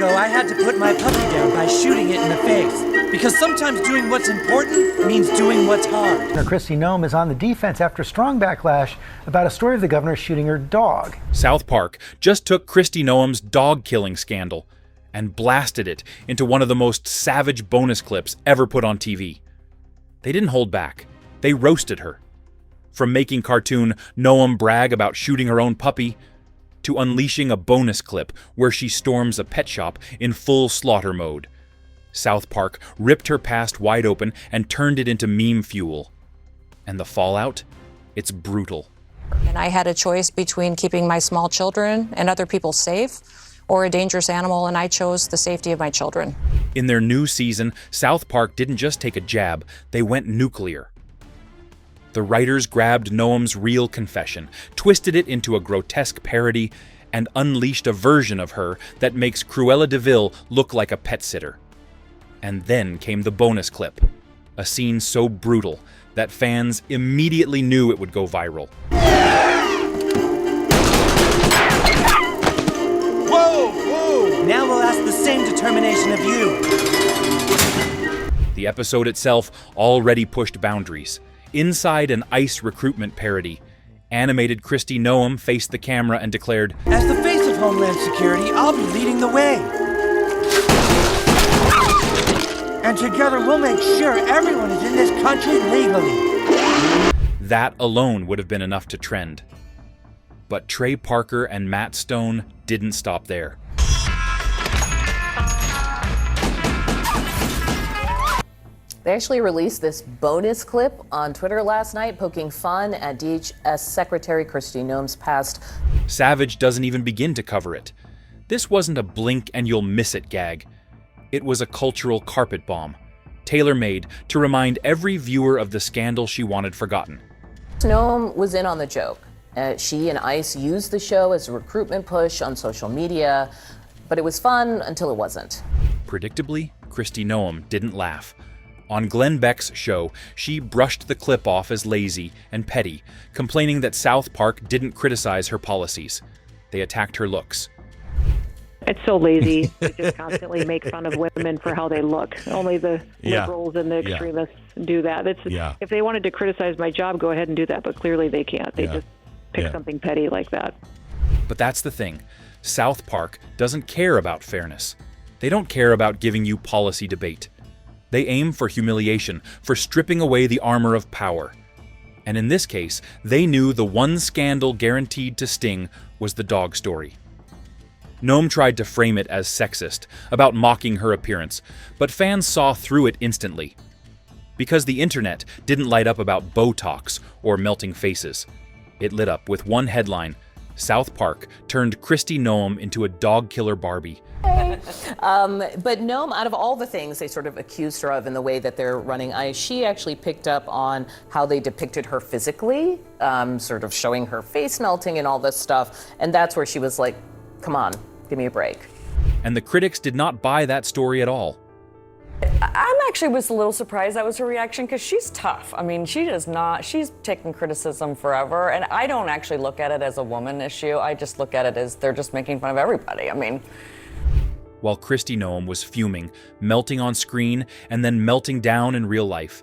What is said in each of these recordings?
ago, I had to put my puppy down by shooting it in the face. Because sometimes doing what's important means doing what's hard. Kristi Noem is on the defense after strong backlash about a story of the governor shooting her dog. South Park just took Kristi Noem's dog-killing scandal and blasted it into one of the most savage bonus clips ever put on TV. They didn't hold back. They roasted her. From making cartoon Noem brag about shooting her own puppy, to unleashing a bonus clip where she storms a pet shop in full slaughter mode. South Park ripped her past wide open and turned it into meme fuel. And the fallout? It's brutal. And I had a choice between keeping my small children and other people safe or a dangerous animal, and I chose the safety of my children. In their new season, South Park didn't just take a jab, they went nuclear. The writers grabbed Noem's real confession, twisted it into a grotesque parody, and unleashed a version of her that makes Cruella de Vil look like a pet sitter. And then came the bonus clip, a scene so brutal that fans immediately knew it would go viral. Whoa, whoa! Now we'll ask the same determination of you. The episode itself already pushed boundaries. Inside an ICE recruitment parody, animated Kristi Noem faced the camera and declared, "As the face of Homeland Security, I'll be leading the way. And together we'll make sure everyone is in this country legally." That alone would have been enough to trend. But Trey Parker and Matt Stone didn't stop there. They actually released this bonus clip on Twitter last night, poking fun at DHS Secretary Kristi Noem's past. Savage doesn't even begin to cover it. This wasn't a blink and you'll miss it gag. It was a cultural carpet bomb, tailor-made to remind every viewer of the scandal she wanted forgotten. Noem was in on the joke. She and ICE used the show as a recruitment push on social media, but it was fun until it wasn't. Predictably, Kristi Noem didn't laugh. On Glenn Beck's show, she brushed the clip off as lazy and petty, complaining that South Park didn't criticize her policies. They attacked her looks. It's so lazy. They just constantly make fun of women for how they look. Only the liberals and the extremists do that. If they wanted to criticize my job, go ahead and do that, but clearly they can't. They just pick something petty like that. But that's the thing. South Park doesn't care about fairness. They don't care about giving you policy debate. They aim for humiliation, for stripping away the armor of power. And in this case, they knew the one scandal guaranteed to sting was the dog story. Noem tried to frame it as sexist, about mocking her appearance, but fans saw through it instantly. Because the internet didn't light up about Botox or melting faces. It lit up with one headline: South Park turned Kristi Noem into a dog killer Barbie. But Noem, out of all the things they sort of accused her of in the way that they're running ICE, she actually picked up on how they depicted her physically, sort of showing her face melting and all this stuff. And that's where she was like, come on, give me a break. And the critics did not buy that story at all. I'm actually was a little surprised that was her reaction, because she's tough. I mean, she's taken criticism forever, and I don't actually look at it as a woman issue. I just look at it as they're just making fun of everybody. I mean, while Kristi Noem was fuming, melting on screen, and then melting down in real life,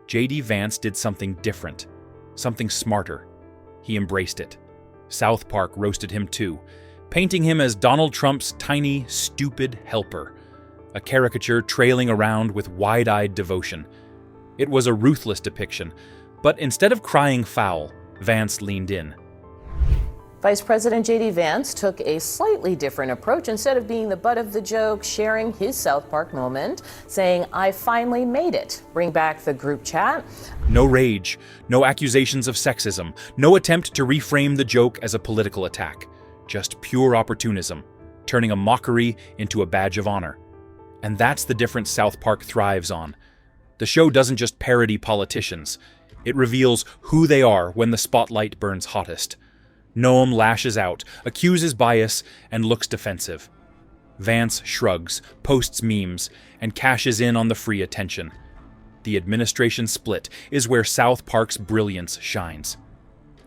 J.D. Vance did something different, something smarter. He embraced it. South Park roasted him too, painting him as Donald Trump's tiny, stupid helper, a caricature trailing around with wide-eyed devotion. It was a ruthless depiction, but instead of crying foul, Vance leaned in. Vice President J.D. Vance took a slightly different approach. Instead of being the butt of the joke, sharing his South Park moment, saying, "I finally made it. Bring back the group chat." No rage, no accusations of sexism, no attempt to reframe the joke as a political attack. Just pure opportunism, turning a mockery into a badge of honor. And that's the difference South Park thrives on. The show doesn't just parody politicians. It reveals who they are when the spotlight burns hottest. Noem lashes out, accuses bias, and looks defensive. Vance shrugs, posts memes, and cashes in on the free attention. The administration split is where South Park's brilliance shines.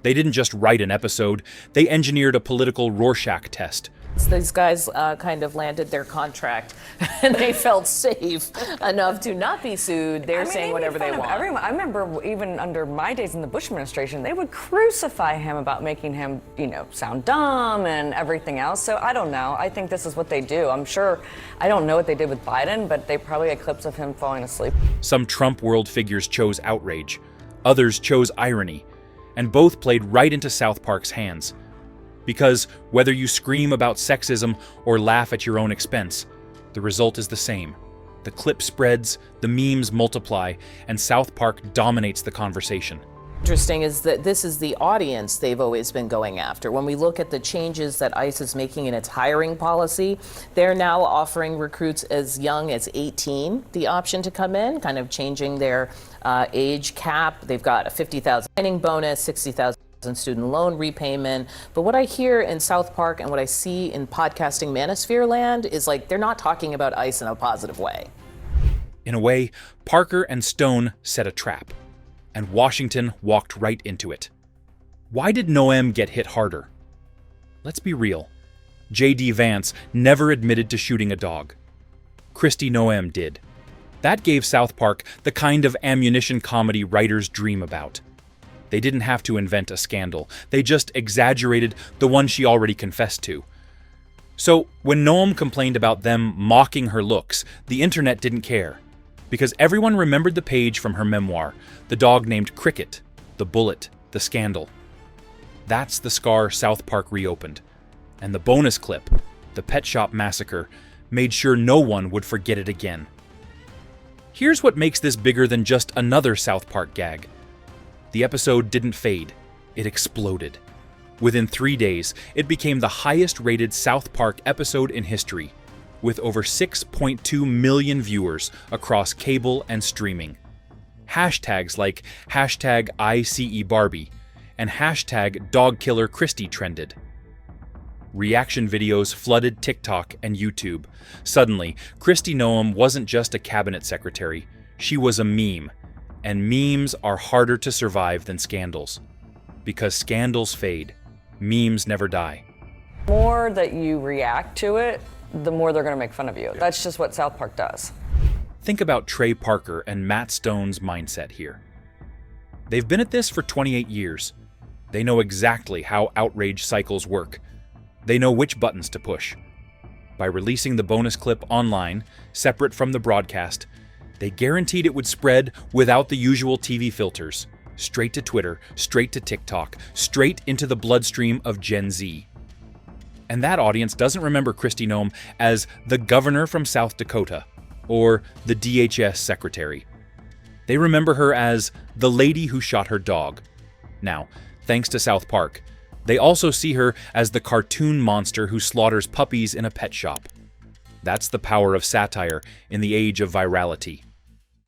They didn't just write an episode, they engineered a political Rorschach test, These guys kind of landed their contract and they felt safe enough to not be sued. They're saying whatever they want. Everyone. I remember even under my days in the Bush administration, they would crucify him about making him, sound dumb and everything else. So I don't know. I think this is what they do. I'm sure, I don't know what they did with Biden, but they probably had clips of him falling asleep. Some Trump world figures chose outrage. Others chose irony. And both played right into South Park's hands. Because whether you scream about sexism or laugh at your own expense, the result is the same. The clip spreads, the memes multiply, and South Park dominates the conversation. Interesting is that this is the audience they've always been going after. When we look at the changes that ICE is making in its hiring policy, they're now offering recruits as young as 18 the option to come in, kind of changing their age cap. They've got a $50,000 signing bonus, $60,000 student loan repayment. But what I hear in South Park and what I see in podcasting manosphere land is like they're not talking about ICE in a positive way. In a way, Parker and Stone set a trap, and Washington walked right into it. Why did Noem get hit harder? Let's be real. J.D. Vance never admitted to shooting a dog. Kristi Noem did. That gave South Park the kind of ammunition comedy writers dream about. They didn't have to invent a scandal. They just exaggerated the one she already confessed to. So when Noem complained about them mocking her looks, the internet didn't care. Because everyone remembered the page from her memoir, The Dog Named Cricket, The Bullet, The Scandal. That's the scar South Park reopened. And the bonus clip, The Pet Shop Massacre, made sure no one would forget it again. Here's what makes this bigger than just another South Park gag. The episode didn't fade, it exploded. Within 3 days, it became the highest-rated South Park episode in history, with over 6.2 million viewers across cable and streaming. Hashtags like #ICEBarbie and #DogKillerKristi trended. Reaction videos flooded TikTok and YouTube. Suddenly, Kristi Noem wasn't just a cabinet secretary, she was a meme. And memes are harder to survive than scandals. Because scandals fade. Memes never die. The more that you react to it, the more they're going to make fun of you. That's just what South Park does. Think about Trey Parker and Matt Stone's mindset here. They've been at this for 28 years. They know exactly how outrage cycles work. They know which buttons to push. By releasing the bonus clip online, separate from the broadcast, they guaranteed it would spread without the usual TV filters. Straight to Twitter, straight to TikTok, straight into the bloodstream of Gen Z. And that audience doesn't remember Kristi Noem as the governor from South Dakota or the DHS secretary. They remember her as the lady who shot her dog. Now, thanks to South Park, they also see her as the cartoon monster who slaughters puppies in a pet shop. That's the power of satire in the age of virality.